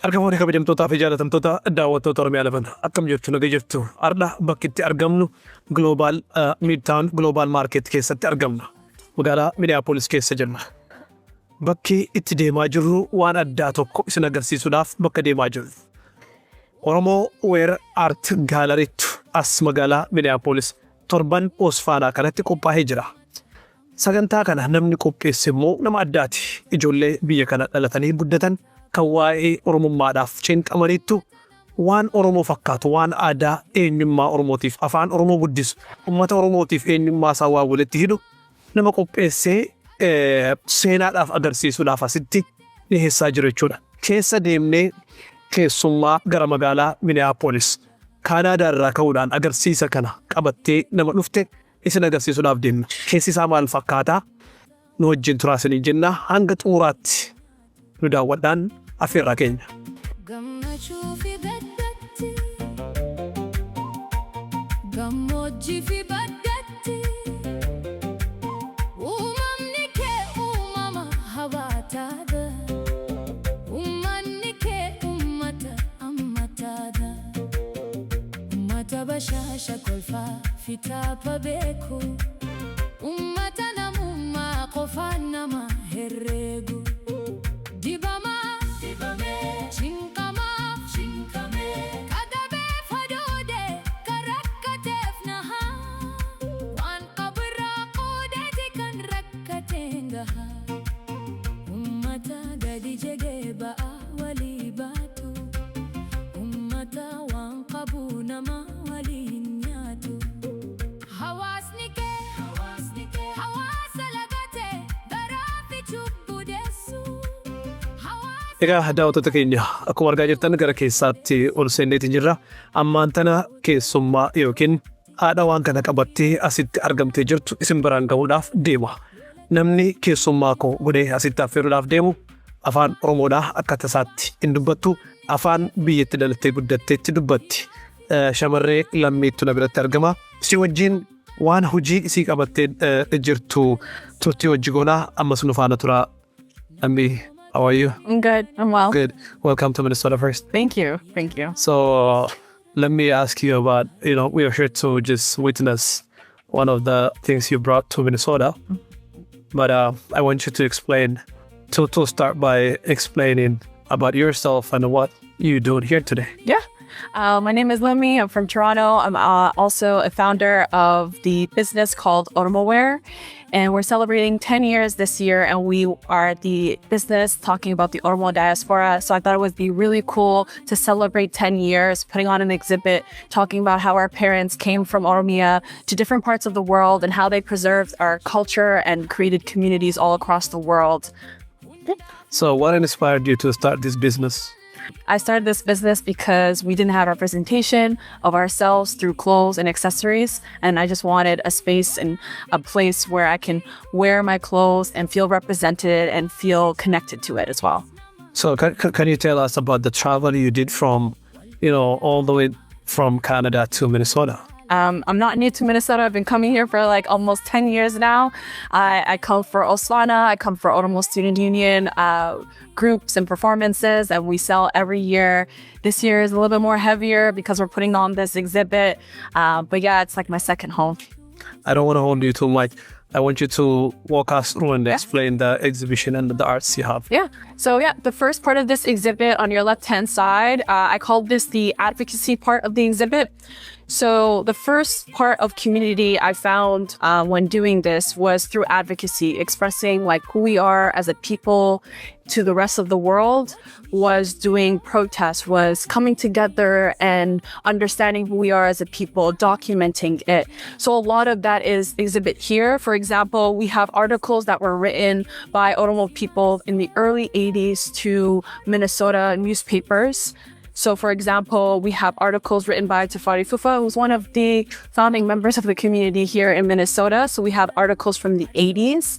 Argamoonni kabajamtootaa fi jaalatamtoota daawwattoota OROMIA11 akkam jirtu nagaa jirtu arda bakki itti argamnu Global Midtown Global Market keessatti argamna magaalaa Minneapolis keessa jirna. Bakki itti deemaa jirru waan addaa tokko isin agarsiisuudhaaf bakka deemaa jirru. Oromo Wear Art Gallery as magaalaa Minneapolis torban Oswana kanatti qophaa'ee jira. Sagantaa kana namni qopheesse immoo nama addaati. Ijoollee biyya kana dhalatanii guddatan kan waa'ee Oromummaadhaaf ceenqamaniittu waan Oromoo fakkaatu waan aadaa eenyummaa Oromootiif afaan Oromoo guddisu uummata Oromootiif eenyummaa isaa waa walitti hidhu nama qopheessee seenaadhaaf agarsiisuudhaaf asitti dhiyeessaa jiru jechuudha. Keessa deemnee keessummaa gara magaalaa Minneapolis Kaanaadaa irraa ka'uudhaan agarsiisa kana qabattee nama dhufte isin agarsiisuudhaaf deemna. Keessi isaa maal fakkaataa nu wajjin turaasanii jenna hanga xumuraatti nu daawwadhaan afeerraa keenya. Bashasha kolfa fitapa beku ummata namumma qofana ma herregu dibame chinkama kadabe fadode karakkatefna wan qabra qudati kan rakkatenga ummata gadi jege ba wali batu ummata wan qabuna ma Egaa daawwattoota keenya akkuma argaa jirtan gara keessaatti ol seenneetiin jirra. Ammaan tana keessummaa yookiin haadha waan kana qabattee asitti argamtee jirtu isin biraan ga'uudhaaf deema. Namni keessummaa koo godhee asitti affeeruudhaaf deemu afaan Oromoodhaa akka tasaatti hin dubbattu afaan biyyatti dhalattee guddatteetti dubbatti. Shamarree lammiittu na biratti argama. Si wajjin waan hojii isii qabattee jirtu turtii hojii goonaa ammas nu faana tura. Lammii. How are you? I'm good. I'm well. Good. Welcome to Minnesota first. Thank you. Thank you. So let me ask you about, we are here to just witness one of the things you brought to Minnesota. But I want you to explain, to start by explaining about yourself and what you doing here today. Yeah. My name is Lemmy. I'm from Toronto. I'm also a founder of the business called Oromare. And we're celebrating 10 years this year, and we are the business talking about the Oromo diaspora. So I thought it would be really cool to celebrate 10 years, putting on an exhibit, talking about how our parents came from Oromia to different parts of the world and how they preserved our culture and created communities all across the world. So what inspired you to start this business? I started this business because we didn't have representation of ourselves through clothes and accessories. And I just wanted a space and a place where I can wear my clothes and feel represented and feel connected to it as well. So can you tell us about the travel you did from, all the way from Canada to Minnesota? I'm not new to Minnesota. I've been coming here for like almost 10 years now. I come for Oswana. I come for Oromo Student Union groups and performances, and we sell every year. This year is a little bit more heavier because we're putting on this exhibit. But yeah, it's like my second home. I don't want to hold you too much. I want you to walk us through and explain the exhibition and the arts you have. Yeah. So the first part of this exhibit on your left-hand side, I called this the advocacy part of the exhibit. So the first part of community I found when doing this was through advocacy, expressing like who we are as a people to the rest of the world, was doing protests, was coming together and understanding who we are as a people, documenting it. So a lot of that is exhibit here. For example, we have articles that were written by Oromo people in the early 80s to Minnesota newspapers. So, for example, we have articles written by Tafari Fufa, who's one of the founding members of the community here in Minnesota. So we have articles from the 80s.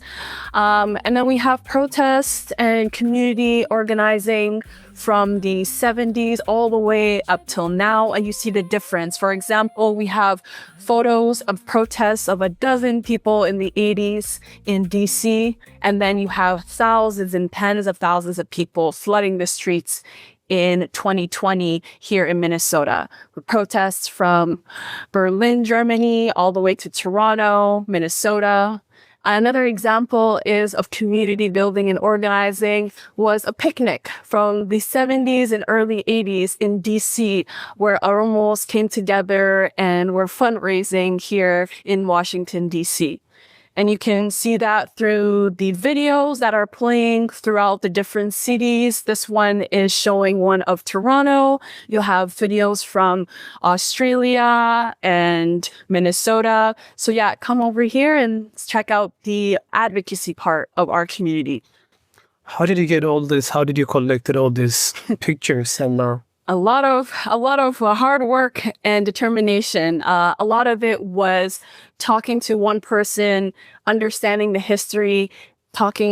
And then we have protests and community organizing from the 70s all the way up till now. And you see the difference. For example, we have photos of protests of a dozen people in the 80s in DC. And then you have thousands and tens of thousands of people flooding the streets in 2020 here in Minnesota. With protests from Berlin, Germany, all the way to Toronto, Minnesota. Another example is of community building and organizing was a picnic from the 70s and early 80s in DC, where Oromos came together and were fundraising here in Washington, DC. And you can see that through the videos that are playing throughout the different cities. This one is showing one of Toronto. You'll have videos from Australia and Minnesota. So yeah, come over here and check out the advocacy part of our community. How did you get all this? How did you collect all these pictures and A lot of hard work and determination. A lot of it was talking to one person, understanding the history,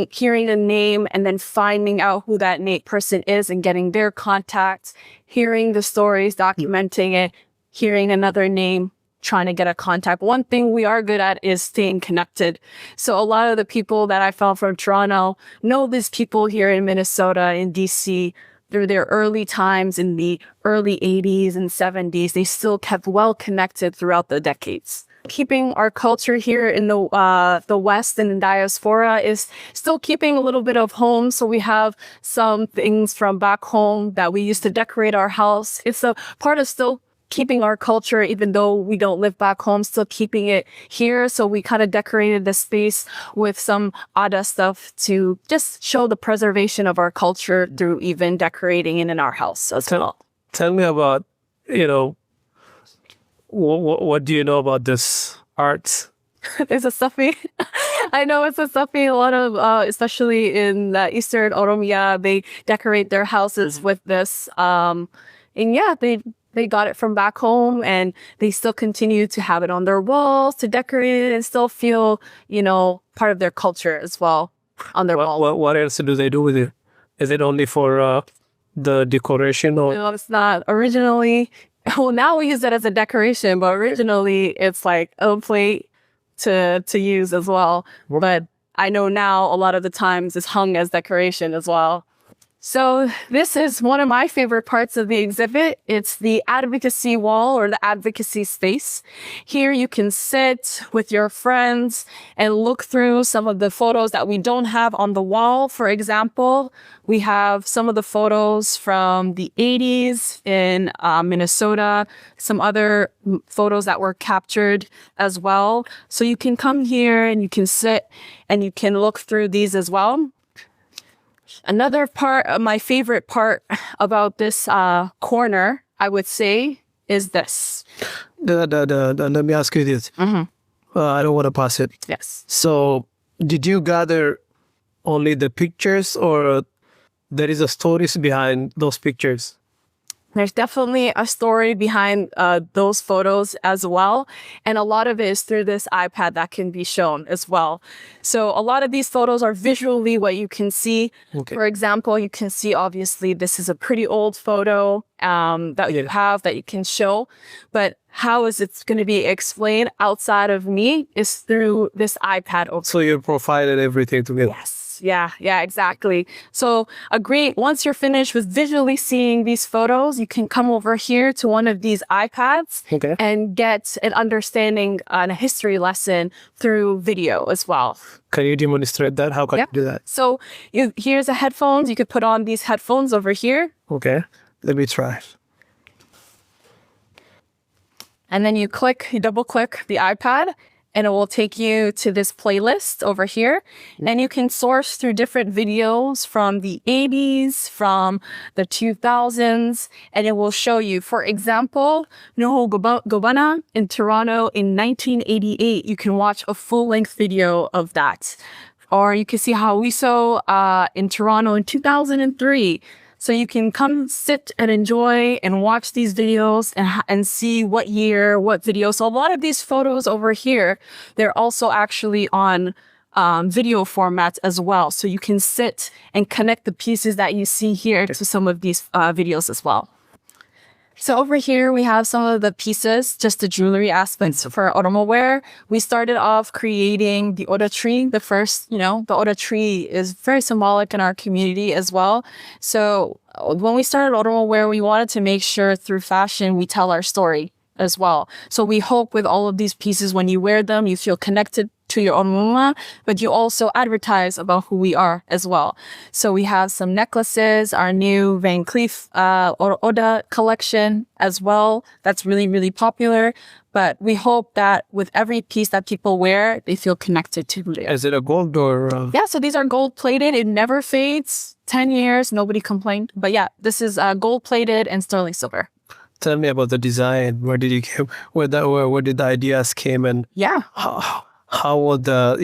hearing a name, and then finding out who that person is and getting their contacts, hearing the stories, documenting it, hearing another name, trying to get a contact. One thing we are good at is staying connected. So a lot of the people that I found from Toronto know these people here in Minnesota, in DC, through their early times in the early 80s and 70s. They still kept well connected throughout the decades. Keeping our culture here in the West and in diaspora is still keeping a little bit of home. So we have some things from back home that we used to decorate our house. It's a part of still keeping our culture, even though we don't live back home, still keeping it here. So we kind of decorated the space with some Ada stuff to just show the preservation of our culture through even decorating it in our house as well. Tell me about, what do you know about this art? It's a stuffy. I know it's a stuffy. A lot of, especially in the Eastern Oromia, they decorate their houses with this. And yeah, they got it from back home and they still continue to have it on their walls to decorate it and still feel, part of their culture as well on their walls. What else do they do with it? Is it only for the decoration or? No, it's not. Originally, well, now we use it as a decoration, but originally it's like a plate to use as well. But I know now a lot of the times it's hung as decoration as well. So this is one of my favorite parts of the exhibit. It's the advocacy wall or the advocacy space. Here you can sit with your friends and look through some of the photos that we don't have on the wall. For example, we have some of the photos from the 80s in Minnesota, some other photos that were captured as well. So you can come here and you can sit and you can look through these as well. Another part, my favorite part about this corner, I would say, is this. Let me ask you this. Mm-hmm. I don't want to pass it. Yes. So, did you gather only the pictures, or there is a stories behind those pictures? There's definitely a story behind those photos as well. And a lot of it is through this iPad that can be shown as well. So a lot of these photos are visually what you can see. Okay. For example, you can see, obviously, this is a pretty old photo that you have that you can show. But how is it going to be explained outside of me is through this iPad. So you profiled everything together? Yes. Yeah, exactly. So once you're finished with visually seeing these photos, you can come over here to one of these iPads and get an understanding and a history lesson through video as well. Can you demonstrate that? How can you do that? So here's a headphones. You could put on these headphones over here. Okay, let me try. And then you double click the iPad, and it will take you to this playlist over here. And you can source through different videos from the 80s, from the 2000s, and it will show you, for example, Noho Gobana in Toronto in 1988. You can watch a full-length video of that. Or you can see Hawiso in Toronto in 2003. So you can come sit and enjoy and watch these videos and see what year, what video. So a lot of these photos over here, they're also actually on video formats as well. So you can sit and connect the pieces that you see here to some of these videos as well. So over here, we have some of the pieces, just the jewelry aspects for Oromo wear. We started off creating the Oda tree. The first, the Oda tree is very symbolic in our community as well. So when we started Oromo wear, we wanted to make sure through fashion, we tell our story as well. So we hope with all of these pieces, when you wear them, you feel connected to your Oromia, but you also advertise about who we are as well. So we have some necklaces, our new Van Cleef Oda collection as well. That's really, really popular. But we hope that with every piece that people wear, they feel connected to who they are. Is it a gold or? Yeah, so these are gold plated. It never fades. 10 years, nobody complained. But yeah, this is gold plated and sterling silver. Tell me about the design. Where did you came? Where did the ideas came, and Yeah. how was the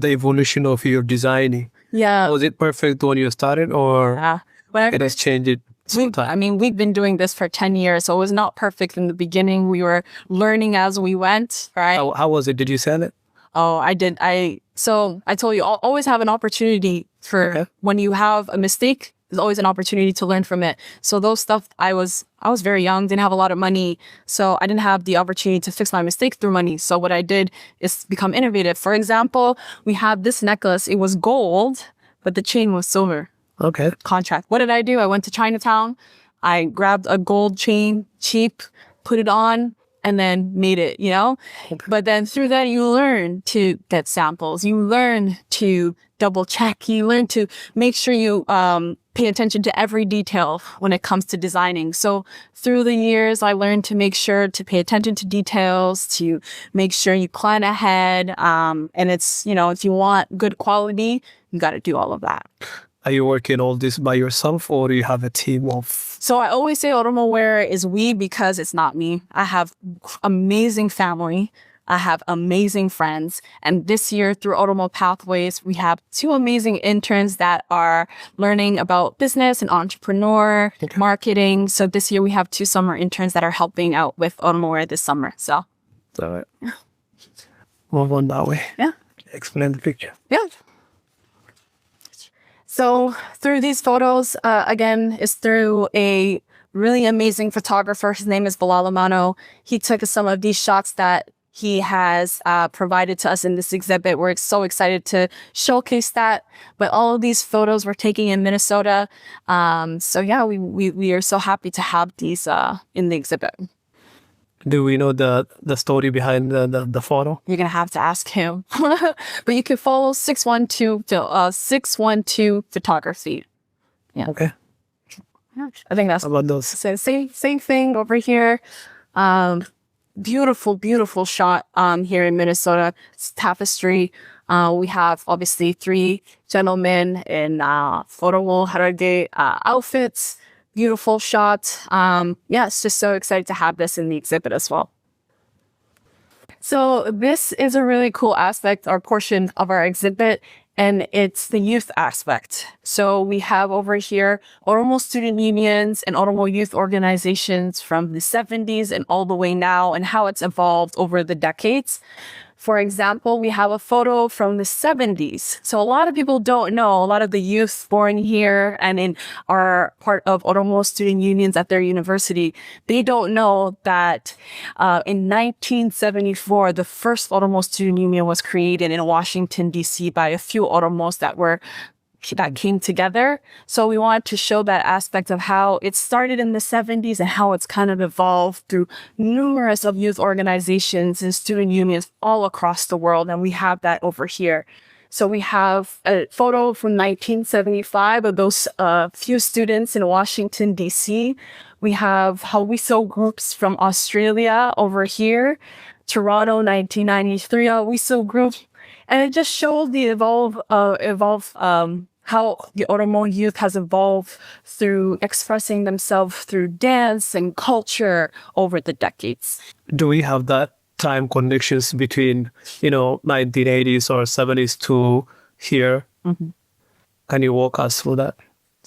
the evolution of your designing? Yeah. Was it perfect when you started, or it has changed? We've been doing this for 10 years, so it was not perfect in the beginning. We were learning as we went, right? How was it? Did you sell it? Oh, I did. So I told you, I'll always have an opportunity for when you have a mistake. There's always an opportunity to learn from it. So those stuff, I was very young, didn't have a lot of money. So I didn't have the opportunity to fix my mistake through money. So what I did is become innovative. For example, we have this necklace. It was gold, but the chain was silver. Okay. Contract. What did I do? I went to Chinatown. I grabbed a gold chain, cheap, put it on, and then made it, But then through that, you learn to get samples. You learn to double check. You learn to make sure you pay attention to every detail when it comes to designing. So through the years, I learned to make sure to pay attention to details, to make sure you plan ahead. And it's, if you want good quality, you got to do all of that. Are you working all this by yourself, or do you have a team of? So I always say Oromo wear is we because it's not me. I have amazing family. I have amazing friends. And this year through Oromo Pathways, we have 2 amazing interns that are learning about business and entrepreneur marketing. So this year we have 2 summer interns that are helping out with Oromo wear this summer. So. All right. Move on that way. Yeah. Explain the picture. Yeah. So through these photos, again, is through a really amazing photographer. His name is Bilal Amano. He took some of these shots that he has provided to us in this exhibit. We're so excited to showcase that. But all of these photos were taken in Minnesota. So yeah, we are so happy to have these in the exhibit. Do we know the story behind the photo? You're going to have to ask him. But you can follow 612 photography. Yeah. Okay. I think that's about those. Same thing over here. Beautiful, beautiful shot here in Minnesota. It's tapestry. We have obviously 3 gentlemen in Oromo Harage outfits. Beautiful shot. It's just so excited to have this in the exhibit as well. So this is a really cool aspect or portion of our exhibit, and it's the youth aspect. So we have over here Oromo student unions and Oromo youth organizations from the 70s and all the way now, and how it's evolved over the decades. For example, we have a photo from the 70s. So a lot of people don't know, a lot of the youth born here and are part of Oromo student unions at their university, they don't know that in 1974, the first Oromo student union was created in Washington, D.C. by a few Oromos that came together. So we wanted to show that aspect of how it started in the 70s and how it's kind of evolved through numerous of youth organizations and student unions all across the world. And we have that over here. So we have a photo from 1975 of those few students in Washington, D.C. We have Hawiso groups from Australia over here. Toronto, 1993, Hawiso group. And it just shows the how the Oromo youth has evolved through expressing themselves through dance and culture over the decades. Do we have that time connections between, 1980s or 70s to here? Mm-hmm. Can you walk us through that?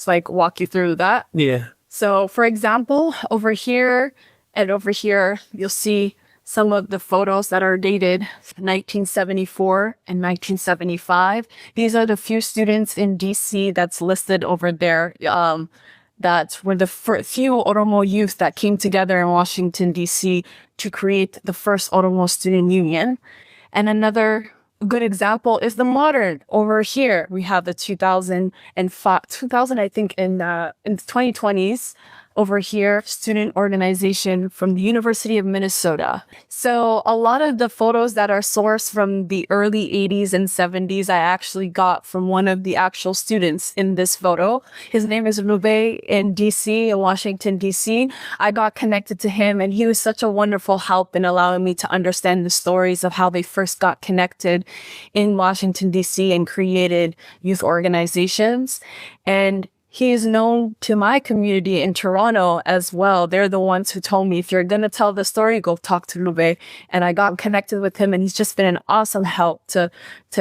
like walk you through that. Yeah. So, for example, over here and over here, you'll see some of the photos that are dated 1974 and 1975. These are the few students in DC that's listed over there. That were the few Oromo youth that came together in Washington, D.C. to create the first Oromo Student Union. And another good example is the modern. Over here, we have the 2000, I think, in the 2020s. Over here, student organization from the University of Minnesota. So a lot of the photos that are sourced from the early 80s and 70s, I actually got from one of the actual students in this photo. His name is Rube in DC, in Washington, DC. I got connected to him and he was such a wonderful help in allowing me to understand the stories of how they first got connected in Washington, DC and created youth organizations. And he is known to my community in Toronto as well. They're the ones who told me, if you're going to tell the story, go talk to Rube. And I got connected with him and he's just been an awesome help to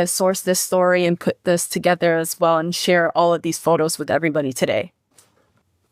source this story and put this together as well and share all of these photos with everybody today.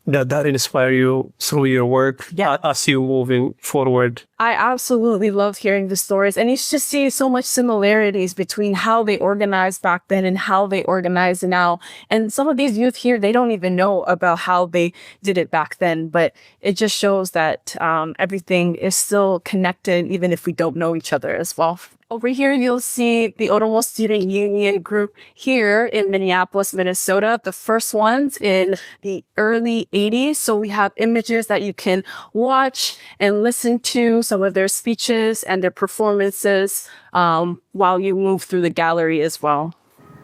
That inspire you through your work. Yeah. As you moving forward. I absolutely love hearing the stories, and you just see so much similarities between how they organized back then and how they organize now. And some of these youth here, they don't even know about how they did it back then, but it just shows that everything is still connected, even if we don't know each other as well. Over here, you'll see the Oromo Student Union group here in Minneapolis, Minnesota, the first ones in the early 80s. So we have images that you can watch and listen to, some of their speeches and their performances while you move through the gallery as well.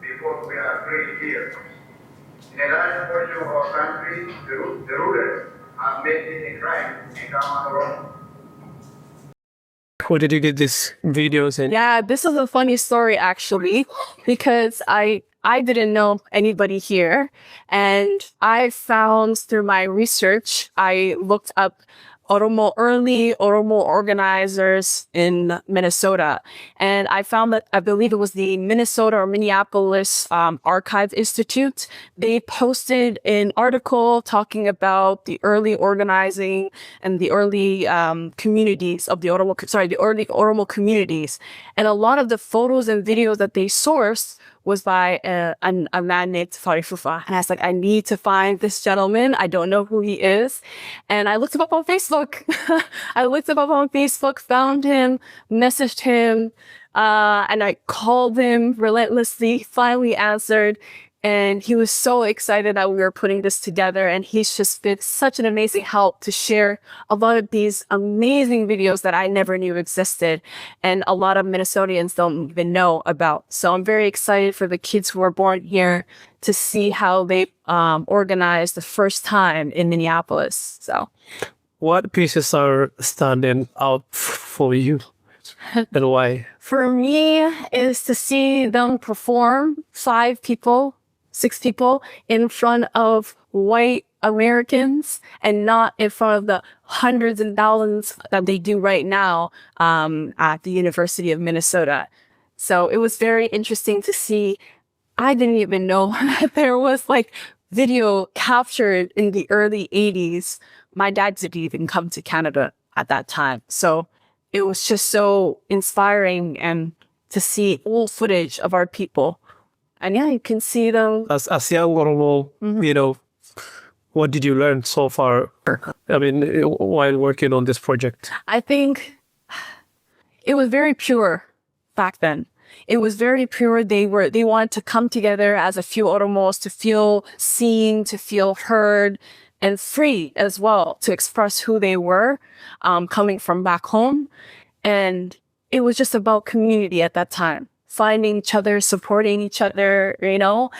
Because we are free here. In a large portion of our country, the rulers have made it a crime to become an Oromo. Where did you get these videos? And Yeah, this is a funny story actually, because I didn't know anybody here, and I found through my research, I looked up early Oromo organizers in Minnesota. And I found that, I believe it was the Minnesota or Minneapolis Archive Institute. They posted an article talking about the early organizing and the early communities of the early Oromo communities. And a lot of the photos and videos that they sourced was by a man named Farifufa. And I was like, I need to find this gentleman. I don't know who he is. And I looked him up on Facebook. Found him, messaged him, and I called him relentlessly, finally answered. And he was so excited that we were putting this together. And he's just been such an amazing help to share a lot of these amazing videos that I never knew existed. And a lot of Minnesotans don't even know about. So I'm very excited for the kids who are born here to see how they organized the first time in Minneapolis. So, what pieces are standing out for you and why? for me, is to see them perform 6 people in front of white Americans and not in front of the hundreds and thousands that they do right now at the University of Minnesota. So it was very interesting to see. I didn't even know that there was like video captured in the early 80s. My dad didn't even come to Canada at that time. So it was just so inspiring and to see old footage of our people. And yeah, you can see them. As young Oromo, you know, what did you learn so far? I mean, while working on this project? I think it was very pure back then. It was very pure. They wanted to come together as a few Oromos to feel seen, to feel heard, and free as well to express who they were, coming from back home. And it was just about community at that time. Finding each other, supporting each other, you know,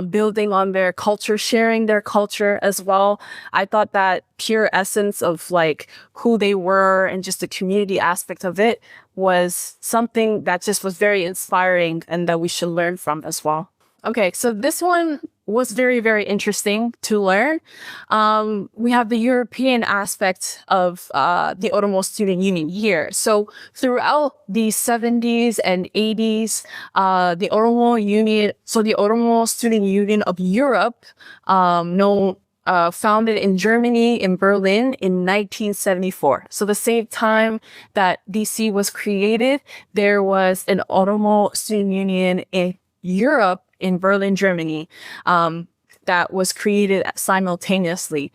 building on their culture, sharing their culture as well. I thought that pure essence of like who they were and just the community aspect of it was something that just was very inspiring and that we should learn from as well. Okay, so this one was very, very interesting to learn. We have the European aspect of the Oromo Student Union here. So throughout the 70s and 80s, the Oromo Union, so the Oromo Student Union of Europe, founded in Germany, in Berlin in 1974. So the same time that DC was created, there was an Oromo Student Union in Europe, in Berlin, Germany, that was created simultaneously.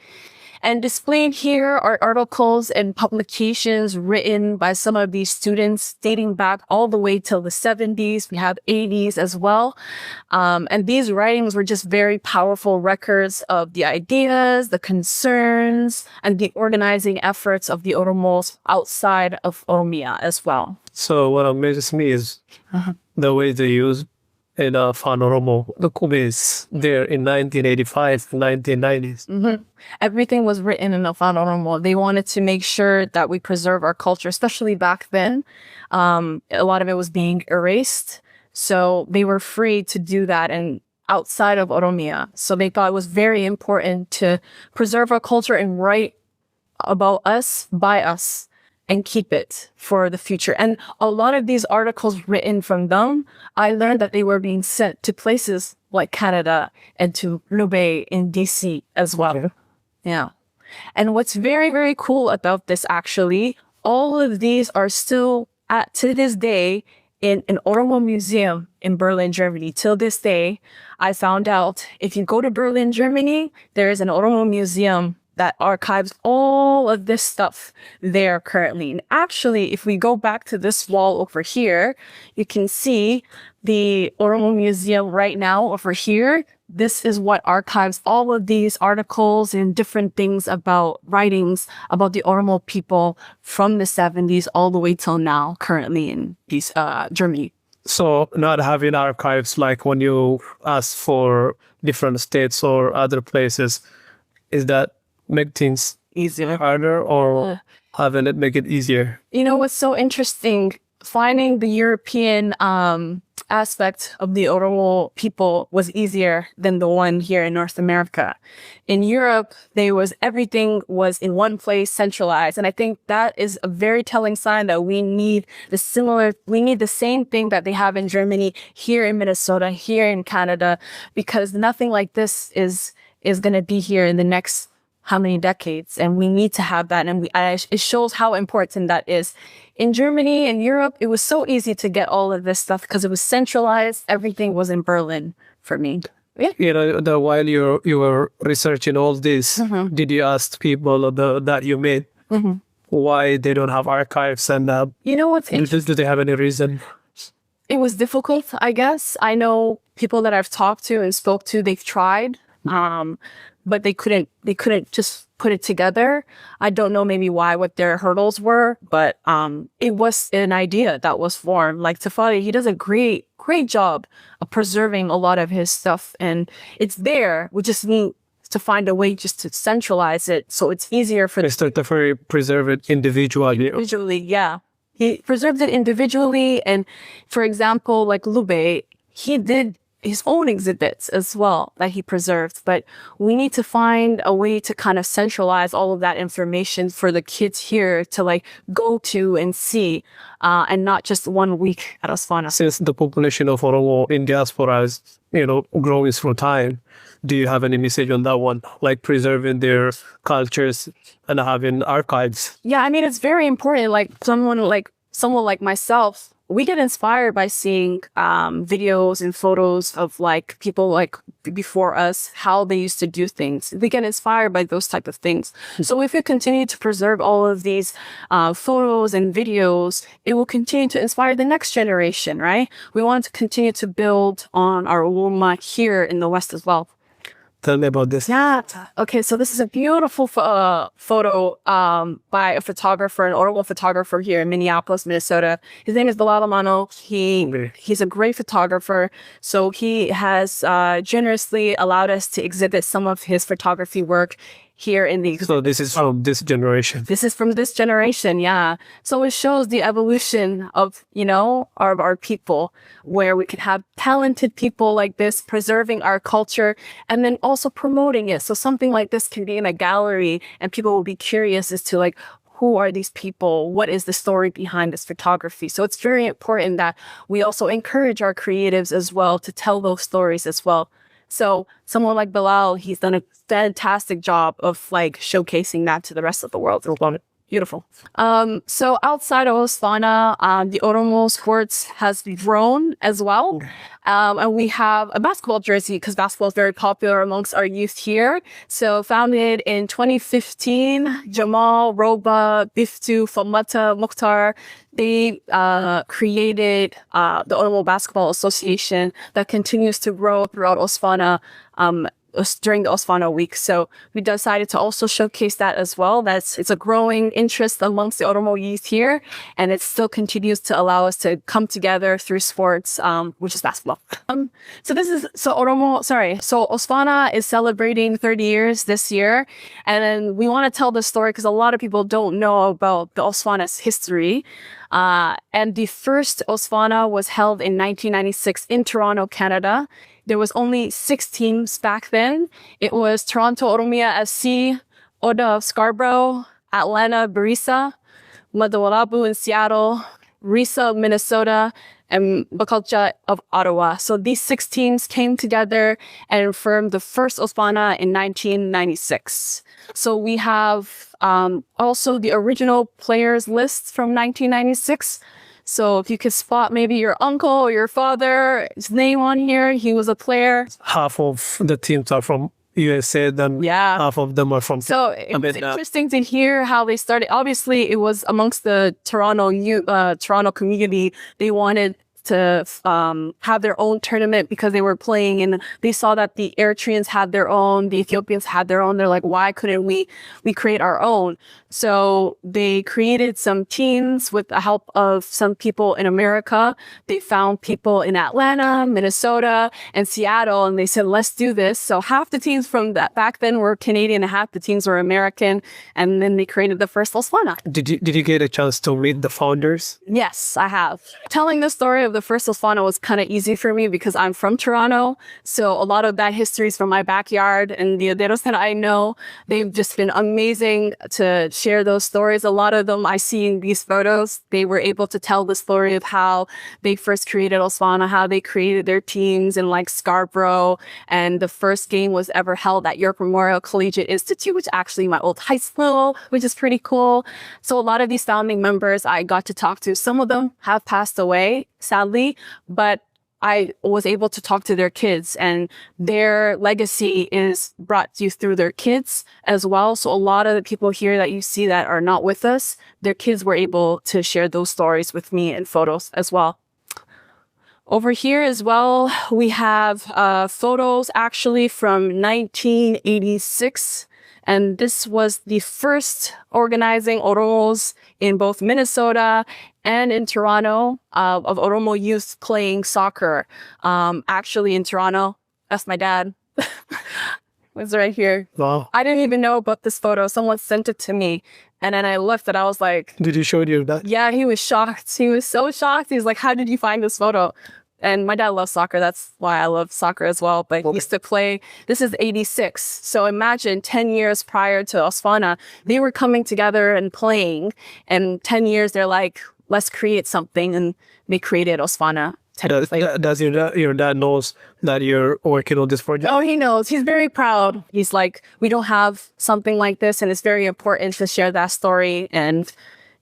And displayed here are articles and publications written by some of these students dating back all the way till the 70s. We have 80s as well. And these writings were just very powerful records of the ideas, the concerns, and the organizing efforts of the Oromos outside of Oromia as well. So what amazes me is the way they use in Fan Oromo, the Kubes there in 1985, 1990s. Everything was written in Afan Oromo. They wanted to make sure that we preserve our culture, especially back then. A lot of it was being erased. So they were free to do that and outside of Oromia. So they thought it was very important to preserve our culture and write about us, by us, and keep it for the future. And a lot of these articles written from them, I learned that they were being sent to places like Canada and to Lubei in DC as well. Okay. Yeah. And what's very, very cool about this actually, all of these are still to this day in an Oromo museum in Berlin, Germany. Till this day, I found out if you go to Berlin, Germany, there is an Oromo museum that archives all of this stuff there currently. And actually, if we go back to this wall over here, you can see the Oromo Museum right now over here. This is what archives all of these articles and different things about writings about the Oromo people from the 70s all the way till now, currently in Germany. So not having archives like when you ask for different states or other places, is that make things Easier. harder or having it make it easier? You know what's so interesting? Finding the European aspect of the Oromo people was easier than the one here in North America. In Europe, everything was in one place, centralized. And I think that is a very telling sign that we need the same thing that they have in Germany, here in Minnesota, here in Canada, because nothing like this is going to be here in the next how many decades, and we need to have that. And it shows how important that is. In Germany and Europe, it was so easy to get all of this stuff because it was centralized. Everything was in Berlin for me. Yeah. You know, while you were researching all this, did you ask people that you met why they don't have archives and You know what's interesting? do they have any reason? It was difficult, I guess. I know people that I've talked to and spoke to, they've tried. But they couldn't just put it together. I don't know maybe what their hurdles were, but it was an idea that was formed. Like Tafari, he does a great job of preserving a lot of his stuff, and it's there. We just need to find a way just to centralize it so it's easier for Mr. Tafari preserve it individually. individually. Yeah, he preserved it individually, and for example, like Lube, he did his own exhibits as well that he preserved, but we need to find a way to kind of centralize all of that information for the kids here to like go to and see, and not just 1 week at Oswana. Since the population of Oromo in diaspora is, growing through time, do you have any message on that one? Like preserving their cultures and having archives? Yeah, I mean, it's very important. Like someone like myself, we get inspired by seeing videos and photos of like people like before us, how they used to do things. We get inspired by those type of things. So if we continue to preserve all of these photos and videos, it will continue to inspire the next generation, right? We want to continue to build on our Oroma here in the West as well. Tell me about this. Yeah. Okay. So this is a beautiful photo by a photographer, an Oromo photographer here in Minneapolis, Minnesota. His name is Dalala Mano. He's a great photographer. So he has generously allowed us to exhibit some of his photography work here in the exhibit. So this is from this generation. This is from this generation, yeah. So it shows the evolution of, our people, where we can have talented people like this preserving our culture and then also promoting it. So something like this can be in a gallery and people will be curious as to like, who are these people? What is the story behind this photography? So it's very important that we also encourage our creatives as well to tell those stories as well. So someone like Bilal, he's done a fantastic job of like showcasing that to the rest of the world. Beautiful. So outside of Oswana, the Oromo sports has grown as well. And we have a basketball jersey because basketball is very popular amongst our youth here. So founded in 2015, Jamal, Roba, Biftu, Famata, Mukhtar, they created the Oromo Basketball Association that continues to grow throughout Oswana during the Oswana week. So we decided to also showcase that as well. It's a growing interest amongst the Oromo youth here, and it still continues to allow us to come together through sports, which is basketball. So Oswana is celebrating 30 years this year, and then we want to tell the story because a lot of people don't know about the Oswana's history. And the first Oswana was held in 1996 in Toronto, Canada. There was only 6 teams back then. It was Toronto Oromia SC, Oda of Scarborough, Atlanta Barisa, Madawalabu in Seattle, Risa of Minnesota, and Bakalcha of Ottawa. So these 6 teams came together and formed the first Oswana in 1996. So we have also the original players list from 1996. So if you could spot maybe your uncle or your father's name on here, he was a player. Half of the teams are from USA, then half of them are from... So it's interesting to hear how they started. Obviously, it was amongst the Toronto community. They wanted to have their own tournament because they were playing and they saw that the Eritreans had their own, the Ethiopians had their own. They're like, why couldn't we create our own? So they created some teams with the help of some people in America. They found people in Atlanta, Minnesota, and Seattle, and they said, let's do this. So half the teams from that back then were Canadian and half the teams were American. And then they created the first Oswana. Did you get a chance to meet the founders? Yes, I have. Telling the story of the first Oswana was kind of easy for me because I'm from Toronto. So a lot of that history is from my backyard, and the Aderos that I know, they've just been amazing to share those stories. A lot of them I see in these photos. They were able to tell the story of how they first created Oswana, how they created their teams in like Scarborough. And the first game was ever held at York Memorial Collegiate Institute, which actually my old high school, which is pretty cool. So a lot of these founding members I got to talk to. Some of them have passed away, sadly, but I was able to talk to their kids, and their legacy is brought to you through their kids as well. So a lot of the people here that you see that are not with us, their kids were able to share those stories with me in photos as well. Over here as well, we have photos actually from 1986. And this was the first organizing Oromos in both Minnesota and in Toronto of Oromo youth playing soccer. Actually in Toronto, that's my dad. It's right here. Wow. I didn't even know about this photo. Someone sent it to me. And then I left it. I was like... Did you show your dad? Yeah, he was shocked. He was so shocked. He's like, how did you find this photo? And my dad loves soccer. That's why I love soccer as well. But he used to play. This is 86. So imagine 10 years prior to Oswana, they were coming together and playing. And 10 years, they're like, let's create something. And they created Oswana. Does your dad knows that you're working on this project? Oh, he knows. He's very proud. He's like, we don't have something like this. And it's very important to share that story. And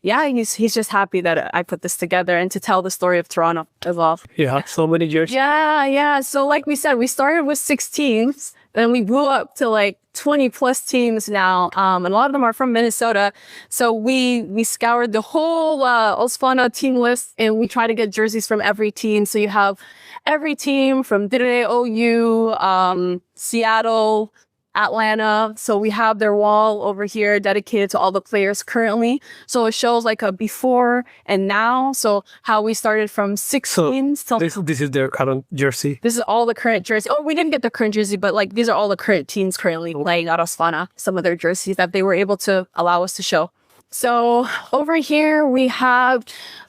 yeah, he's just happy that I put this together and to tell the story of Toronto as well. Yeah, so many years. Yeah. So like we said, we started with 6 teams, then we grew up to like 20 plus teams now. And a lot of them are from Minnesota. So we scoured the whole Oswana team list, and we try to get jerseys from every team. So you have every team from Dire, OU, Seattle, Atlanta. So we have their wall over here dedicated to all the players currently. So it shows like a before and now. So how we started from six So teams till this is their current jersey. this is all the current jersey. Oh, we didn't get the current jersey, but like these are all the current teams currently playing at Oswana. Some of their jerseys that they were able to allow us to show. So over here we have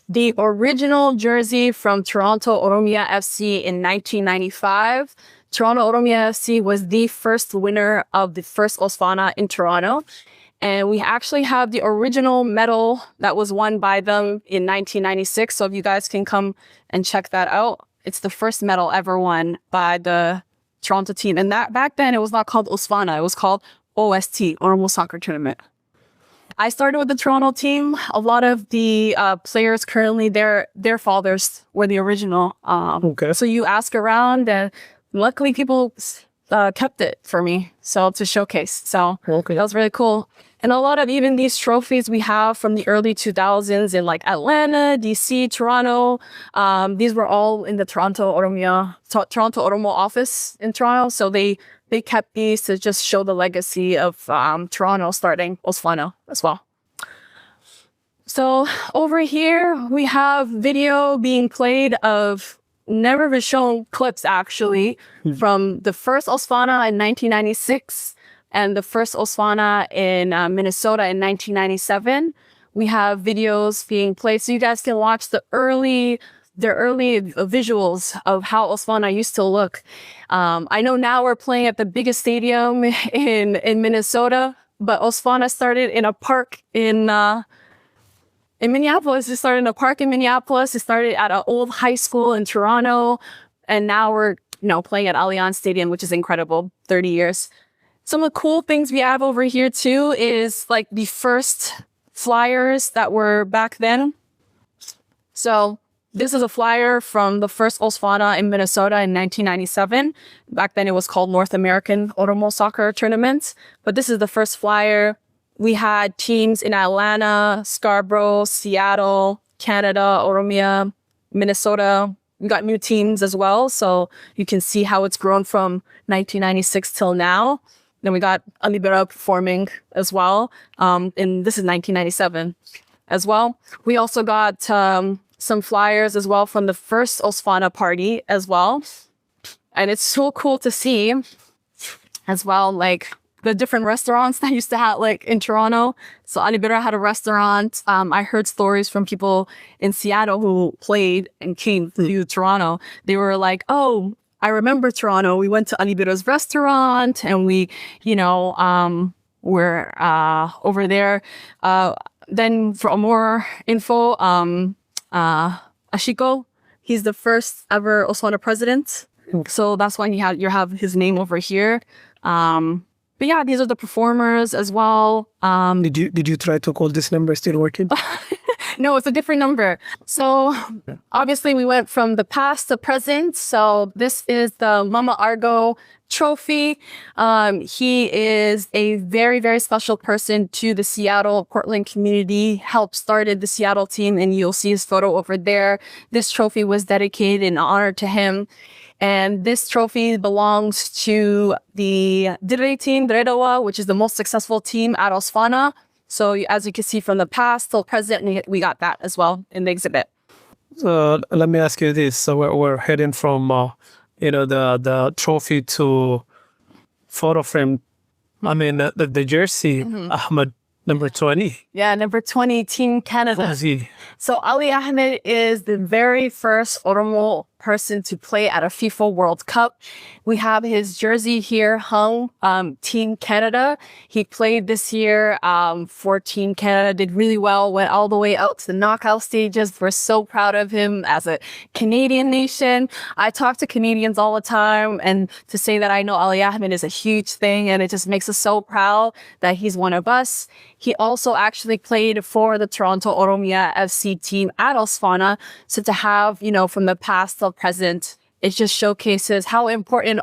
the original jersey from Toronto Oromia FC in 1995. Toronto Oromia FC was the first winner of the first Oswana in Toronto. And we actually have the original medal that was won by them in 1996. So if you guys can come and check that out, it's the first medal ever won by the Toronto team. And that back then it was not called Oswana. It was called OST, Oromo Soccer Tournament. I started with the Toronto team. A lot of the players currently, their fathers were the original. Okay. So you ask around, and luckily people kept it for me, so to showcase. So Okay. that was really cool. And a lot of even these trophies we have from the early 2000s in like Atlanta, DC, Toronto. These were all in the Toronto Oromo office in Toronto. So they kept these to just show the legacy of Toronto starting Oswana as well. So over here we have video being played of never been shown clips actually from the first Oswana in 1996 and the first Oswana in Minnesota in 1997. We have videos being played so you guys can watch the early visuals of how Oswana used to look. I know now we're playing at the biggest stadium in Minnesota, but Oswana started in a park in Minneapolis. It started in a park in Minneapolis. It started at an old high school in Toronto. And now we're, playing at Allianz Stadium, which is incredible, 30 years. Some of the cool things we have over here too is like the first flyers that were back then. So this is a flyer from the first Oswana in Minnesota in 1997. Back then it was called North American Oromo Soccer Tournament. But this is the first flyer. We had teams in Atlanta, Scarborough, Seattle, Canada, Oromia, Minnesota. We got new teams as well. So you can see how it's grown from 1996 till now. Then we got Alibera performing as well. And this is 1997 as well. We also got some flyers as well from the first Oswana party as well. And it's so cool to see as well, like the different restaurants that used to have like in Toronto. So Alibera had a restaurant. I heard stories from people in Seattle who played and came to Toronto. They were like, oh, I remember Toronto. We went to Alibera's restaurant and we, were over there. Then for more info, Ashiko, he's the first ever Oswana president. So that's why you have his name over here. But yeah, these are the performers as well. Did you try to call this number still working? No, it's a different number. So obviously we went from the past to present. So this is the Mama Argo trophy. He is a very, very special person to the Seattle, Portland community, helped started the Seattle team, and you'll see his photo over there. This trophy was dedicated in honor to him. And this trophy belongs to the Dire team, Diredawa, which is the most successful team at Oswana. So as you can see from the past till present, we got that as well in the exhibit. Let me ask you this. So we're heading from, the trophy to photo frame. I mean, the jersey, Ahmed, number 20. Yeah, number 20, Team Canada. So Ali Ahmed is the very first Oromo person to play at a FIFA World Cup. We have his jersey here hung, Team Canada. He played this year for Team Canada, did really well, went all the way out to the knockout stages. We're so proud of him as a Canadian nation. I talk to Canadians all the time, and to say that I know Ali Ahmed is a huge thing, and it just makes us so proud that he's one of us. He also actually played for the Toronto Oromia FC team at Oswana. So to have, from the past till present it just showcases how important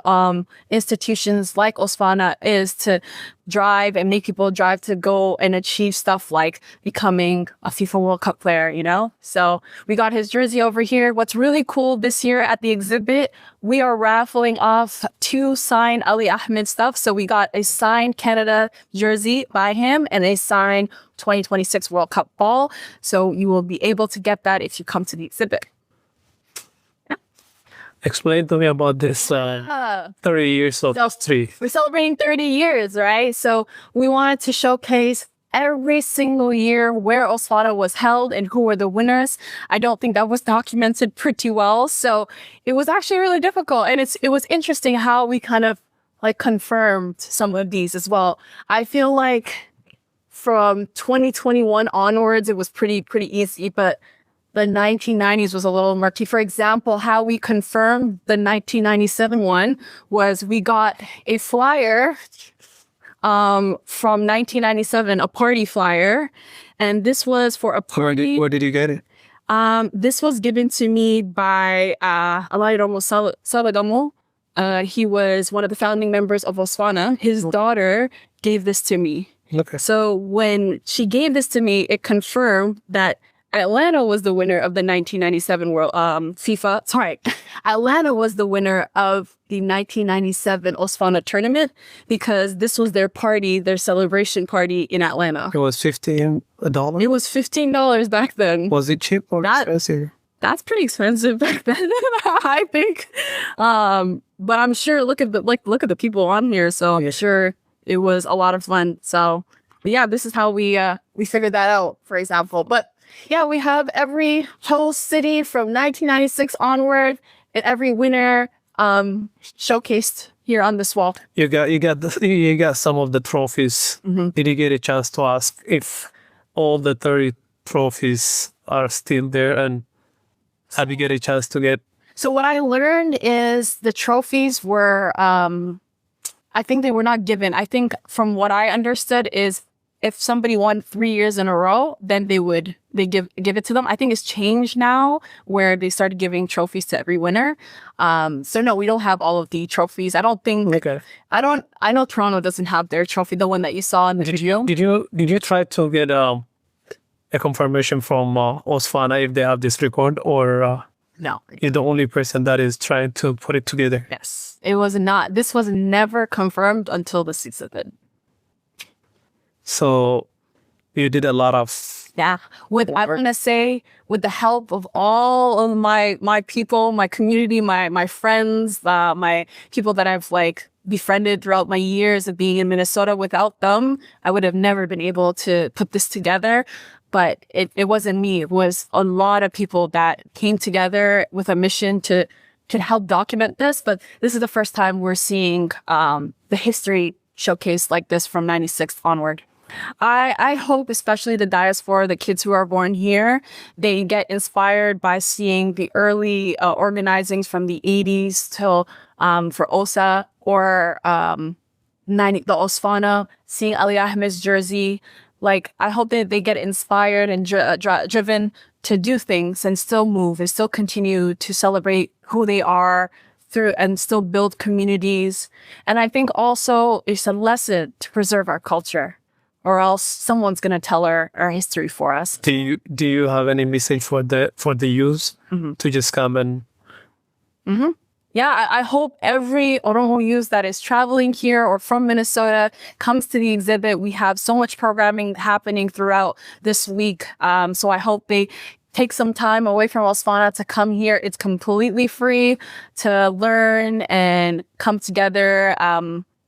institutions like OSFNA is to drive and make people drive to go and achieve stuff like becoming a FIFA World Cup player, you know? So we got his jersey over here. What's really cool this year at the exhibit, we are raffling off 2 signed Ali Ahmed stuff. So we got a signed Canada jersey by him and a signed 2026 World Cup ball. So you will be able to get that if you come to the exhibit. Explain to me about this 30 years of history. We're celebrating 30 years, right? So we wanted to showcase every single year where OSFNA was held and who were the winners. I don't think that was documented pretty well. So it was actually really difficult. And it was interesting how we kind of like confirmed some of these as well. I feel like from 2021 onwards, it was pretty easy, but the 1990s was a little murky. For example, how we confirmed the 1997 one was we got a flyer from 1997, a party flyer. And this was for a party. Where did you get it? This was given to me by Oromo Salagamo. He was one of the founding members of OSFNA. His daughter gave this to me. Okay. So when she gave this to me, it confirmed that Atlanta was the winner of the 1997 World FIFA. Sorry, Atlanta was the winner of the 1997 OSFNA tournament because this was their party, their celebration party in Atlanta. It was $15. It was $15 back then. Was it cheap or expensive? That's pretty expensive back then, I think. But I'm sure look at the people on here. So I'm sure it was a lot of fun. So yeah, this is how we figured that out, for example. But yeah, we have every host city from 1996 onward and every winner showcased here on this wall. You got some of the trophies. Mm-hmm. Did you get a chance to ask if all the 30 trophies are still there, and have you get a chance to get? So what I learned is the trophies were, I think they were not given. I think from what I understood is if somebody won 3 years in a row, then they give it to them. I think it's changed now where they started giving trophies to every winner. So no, we don't have all of the trophies. I don't think. Okay. I know Toronto doesn't have their trophy, the one that you saw in the video. Did you try to get a confirmation from OSFNA if they have this record, or No. you're the only person that is trying to put it together? Yes, it was not. This was never confirmed until the season. So you did a lot of Yeah, I want to say with the help of all of my people, my community, my friends, my people that I've like befriended throughout my years of being in Minnesota. Without them, I would have never been able to put this together. But it wasn't me. It was a lot of people that came together with a mission to help document this. But this is the first time we're seeing the history showcased like this from 96 onward. I hope especially the diaspora, the kids who are born here, they get inspired by seeing the early organizings from the 80s till for OSA or the OSFNA, seeing Ali Ahmed's jersey. Like, I hope that they get inspired and driven to do things and still move and still continue to celebrate who they are through and still build communities. And I think also it's a lesson to preserve our culture, or else someone's going to tell our history for us. Do you have any message for the youth to just come and? Mm-hmm. Yeah, I hope every Oromo youth that is traveling here or from Minnesota comes to the exhibit. We have so much programming happening throughout this week. So I hope they take some time away from OSFNA to come here. It's completely free to learn and come together.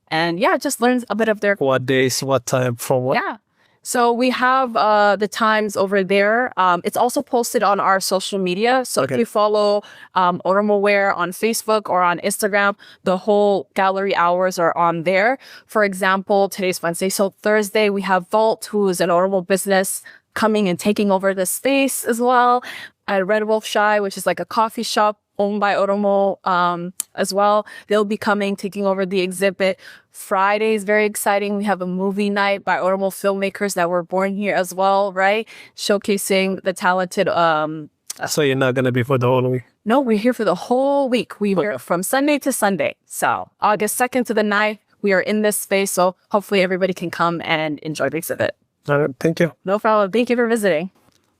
And yeah, just learn a bit of their... What days, what time, from what? Yeah. So we have the times over there. It's also posted on our social media. So if you follow Oromaware on Facebook or on Instagram, the whole gallery hours are on there. For example, today's Wednesday. So Thursday, we have Vault, who is an Oromo business, coming and taking over the space as well. At Red Wolf Shy, which is like a coffee shop owned by Oromo as well. They'll be coming, taking over the exhibit. Friday is very exciting. We have a movie night by Oromo filmmakers that were born here as well, right? Showcasing the talented... So you're not going to be for the whole week? No, we're here for the whole week. We're here from Sunday to Sunday. So August 2nd to the 9th, we are in this space. So hopefully everybody can come and enjoy the exhibit. Thank you. No problem. Thank you for visiting.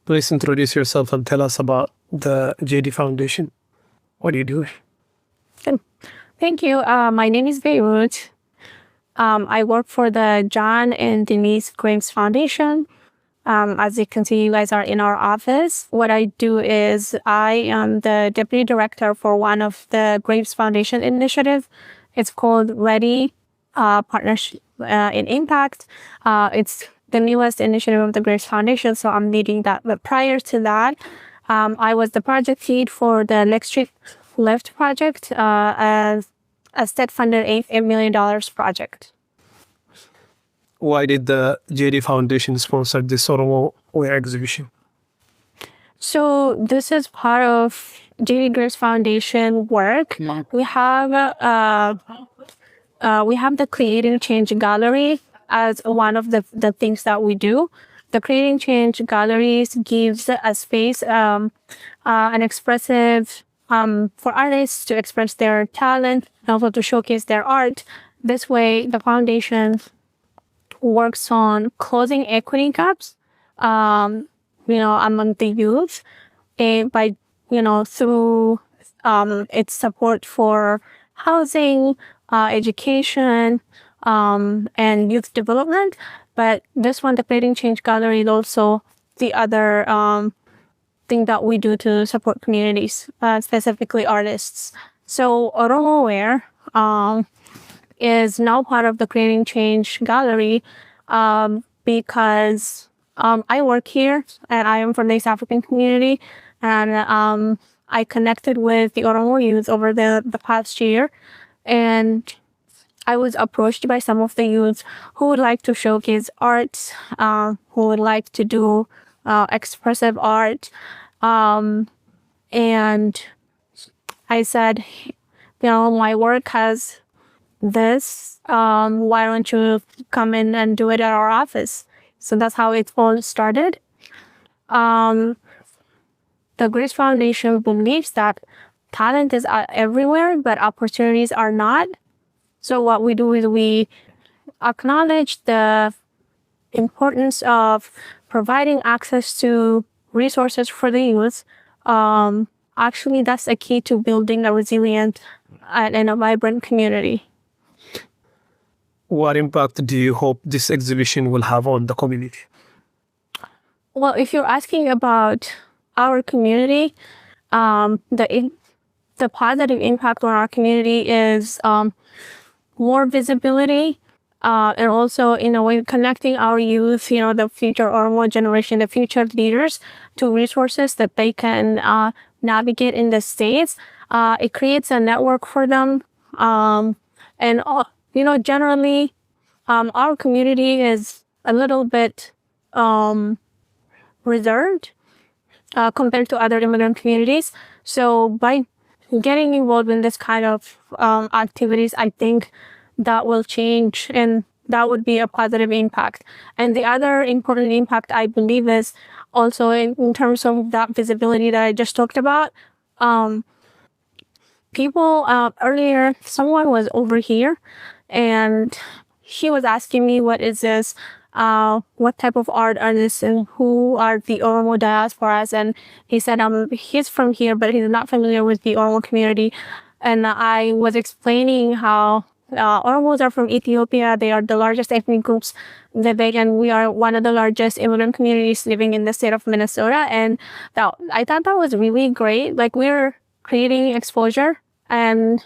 Please introduce yourself and tell us about the JD Foundation. What do you do? Good. Thank you. My name is Beirut. I work for the John and Denise Graves Foundation. As you can see, you guys are in our office. What I do is I am the deputy director for one of the Graves Foundation initiative. It's called Ready Partnership in Impact. It's the newest initiative of the Graves Foundation, so I'm leading that. But prior to that, I was the project lead for the Next Street Left project, as a state-funded $8 million project. Why did the JD Foundation sponsor this Oromo exhibition? So this is part of JD Graves Foundation work. We have the Creating Change Gallery as one of the things that we do. The Creating Change Galleries gives a space, an expressive, for artists to express their talent and also to showcase their art. This way, the foundation works on closing equity gaps, among the youth, and through its support for housing, education, and youth development. But this one, the Creating Change Gallery, is also the other thing that we do to support communities, specifically artists. So Oromare is now part of the Creating Change Gallery because I work here and I am from the East African community, and I connected with the Oromo youth over the past year, and I was approached by some of the youth who would like to showcase art, who would like to do expressive art. And I said, my work has this, why don't you come in and do it at our office? So that's how it all started. The Grace Foundation believes that talent is everywhere, but opportunities are not. So what we do is we acknowledge the importance of providing access to resources for the youth. Actually, that's a key to building a resilient and a vibrant community. What impact do you hope this exhibition will have on the community? Well, if you're asking about our community, the positive impact on our community is more visibility, and also, in a way, connecting our youth, the future Oromo generation, the future leaders, to resources that they can navigate in the States. It creates a network for them. And, generally, our community is a little bit reserved compared to other immigrant communities. So by getting involved in this kind of activities, I think that will change, and that would be a positive impact. And the other important impact, I believe, is also in terms of that visibility that I just talked about. People, earlier, someone was over here and he was asking me, what is this? What type of art are this, and who are the Oromo diasporas? And he said, he's from here, but he's not familiar with the Oromo community. And I was explaining how Oromos are from Ethiopia. They are the largest ethnic groups and we are one of the largest immigrant communities living in the state of Minnesota. And I thought that was really great. Like, we're creating exposure and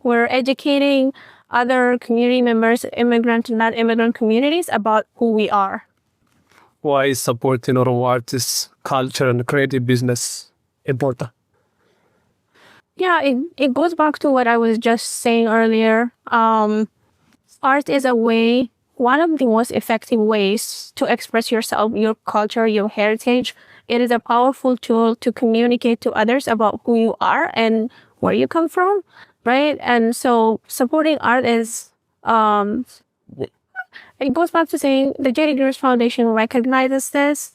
we're educating other community members, immigrant and non-immigrant communities, about who we are. Why is supporting Oromo artists, culture, and creative business important? Yeah, it goes back to what I was just saying earlier. Art is one of the most effective ways to express yourself, your culture, your heritage. It is a powerful tool to communicate to others about who you are and where you come from, right? And so supporting art is, it goes back to saying the J.D. Graves Foundation recognizes this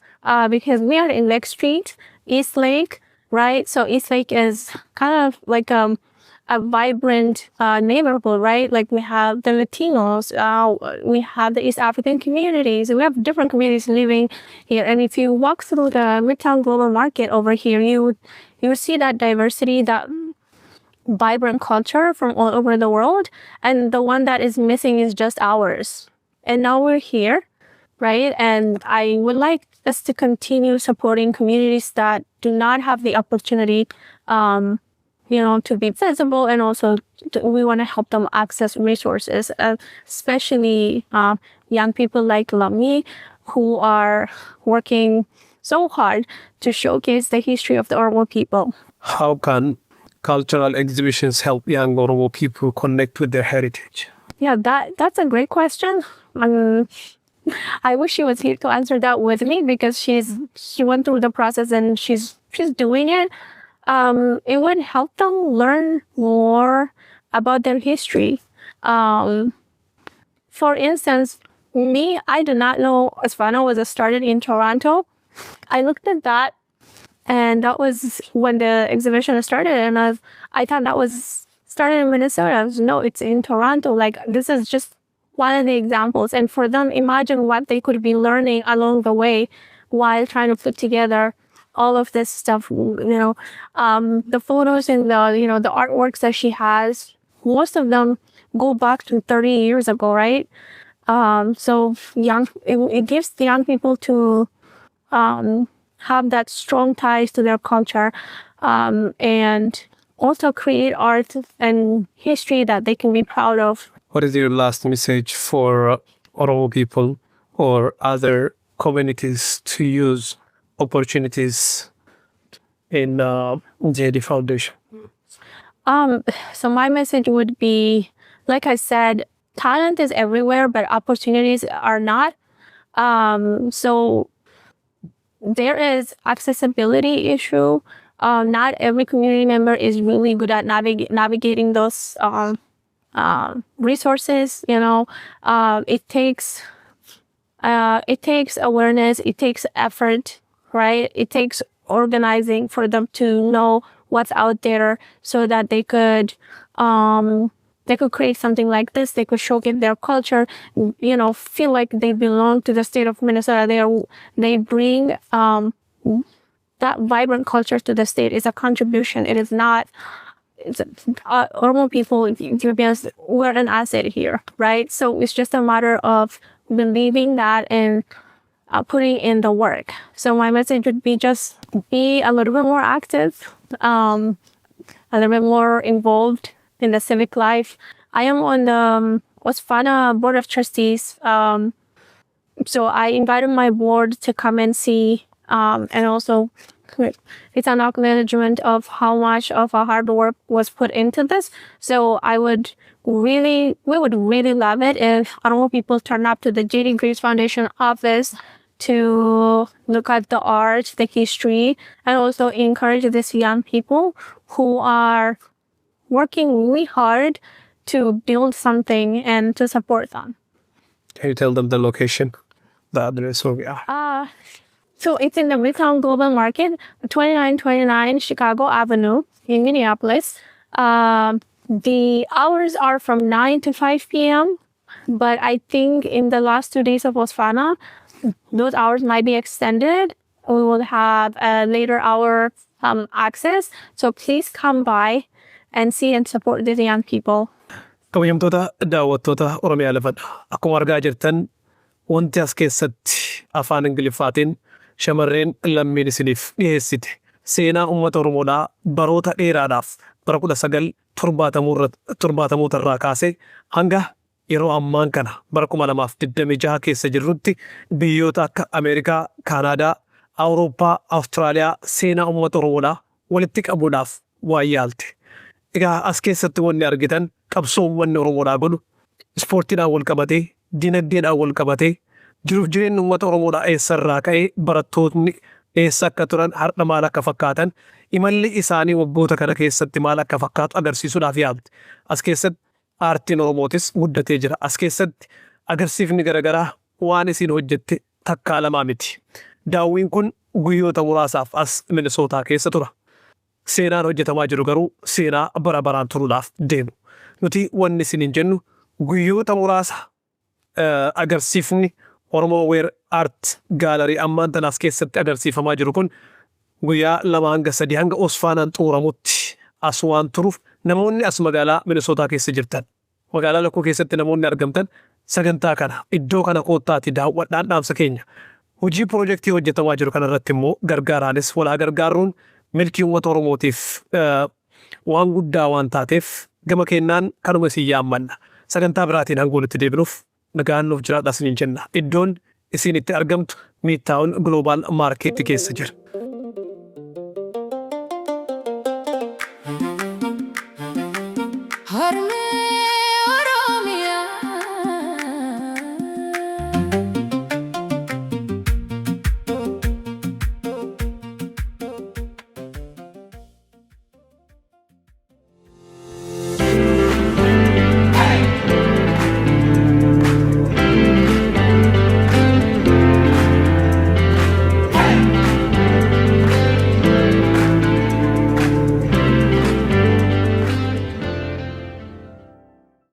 because we are in Lake Street, East Lake, right? So Eastlake is kind of like a vibrant neighborhood, right? Like we have the Latinos, we have the East African communities, we have different communities living here. And if you walk through the Midtown Global Market over here, you would see that diversity, that vibrant culture from all over the world. And the one that is missing is just ours. And now we're here, right? And I would like us to continue supporting communities that do not have the opportunity, to be visible, and also we want to help them access resources, especially young people like me who are working so hard to showcase the history of the Oromo people. How can cultural exhibitions help young Oromo people connect with their heritage? Yeah, that's a great question. I wish she was here to answer that with me, because she went through the process and she's doing it. It would help them learn more about their history. For instance, me, I did not know Oswana was started in Toronto. I looked at that, and that was when the exhibition started, and I thought that was started in Minnesota. I was, no, it's in Toronto. Like, this is just one of the examples. And for them, imagine what they could be learning along the way while trying to put together all of this stuff, the photos and the artworks that she has, most of them go back to 30 years ago, right? So it gives the young people to have that strong ties to their culture, and also create art and history that they can be proud of. What is your last message for Oromo people or other communities to use opportunities in JD Foundation? So my message would be, like I said, talent is everywhere, but opportunities are not. So there is accessibility issue. Not every community member is really good at navigating those resources. It takes awareness. It takes effort, right? It takes organizing for them to know what's out there, so that they could create something like this. They could showcase their culture, feel like they belong to the state of Minnesota. They bring that vibrant culture to the state. Is a contribution. It is not. Oromo people, to be honest, we're an asset here, right? So it's just a matter of believing that and putting in the work. So my message would be just be a little bit more active, a little bit more involved in the civic life. I am on the OSFNA Board of Trustees. So I invited my board to come and see, and also it's an acknowledgement of how much of our hard work was put into this. So we would really love it if Oromo people turn up to the J.D. Greaves Foundation office to look at the art, the history, and also encourage these young people who are working really hard to build something and to support them. Can you tell them the location, the address? So it's in the Midtown Global Market, 2929 Chicago Avenue in Minneapolis. The hours are from 9 to 5 p.m. But I think in the last 2 days of OSFNA, those hours might be extended. We will have a later hour access. So please come by and see and support these young people. Kabajamtoota daawwattoota Oromiyaa11 akkuma argaa jirtan wanti as keessatti afaan Ingiliffaatiin shamarreen lammiin isiniif dhiyeessite seenaa uummata Oromoodhaa baroota dheeraadhaaf bara 1970 irraa kaasee hanga yeroo ammaan kana bara 2026 keessa jirrutti biyyoota akka Ameerikaa, Kaanaadaa, Awurooppaa, Awustiraaliyaa seenaa uummata Oromoodhaa walitti qabuudhaaf waan yaalte. Egaa as keessatti wanni argitan qabsoo uummanni Oromoodhaa godhu ispoortiidhaan wal qabatee, dinagdeedhaan wal qabatee, jiruuf jireenya uummata Oromoodhaa eessarraa ka'ee barattoonni eessa akka turan, har'a maal akka fakkaatan, imalli isaanii waggoota kana keessatti maal akka fakkaatu agarsiisuudhaaf yaalte. As keessatti aartiin Oromootis guddatee jira. As keessatti agarsiifni garaagaraa waan isin hojjette takkaa lamaa miti. Daawwiin kun guyyoota muraasaaf as Minnesootaa keessa tura. seenaan hojjetamaa jiru garuu seenaa bara baraan turuudhaaf deemu. Nuti wanni isiniin jennu guyyoota muraasa agarsiifni Oromoo Wear Art Gallery ammaan tanaas keessatti agarsiifamaa jiru kun guyyaa 2 hanga Osfanaan xumuramutti as waan turuuf namoonni as magaalaa Minnesota keessa jirtan magaalaa lakkoo keessatti namoonni argamtan sagantaa kana iddoo kana koottaati daawwadhaan dhaamsa keenya. Hojii piroojeektii hojjetamaa jiru kanarratti immoo gargaaraanis walaa gargaaruun milkii uummata Oromootiif waan guddaa waan taateef gama kennaan kanuma isin yaammanna. Sagantaa biraatiin hangoon itti deebinuuf nagaan nuuf jiraadhaa isiniin jenna. Iddoon isin itti argamtu Midtown Global Market keessa jira.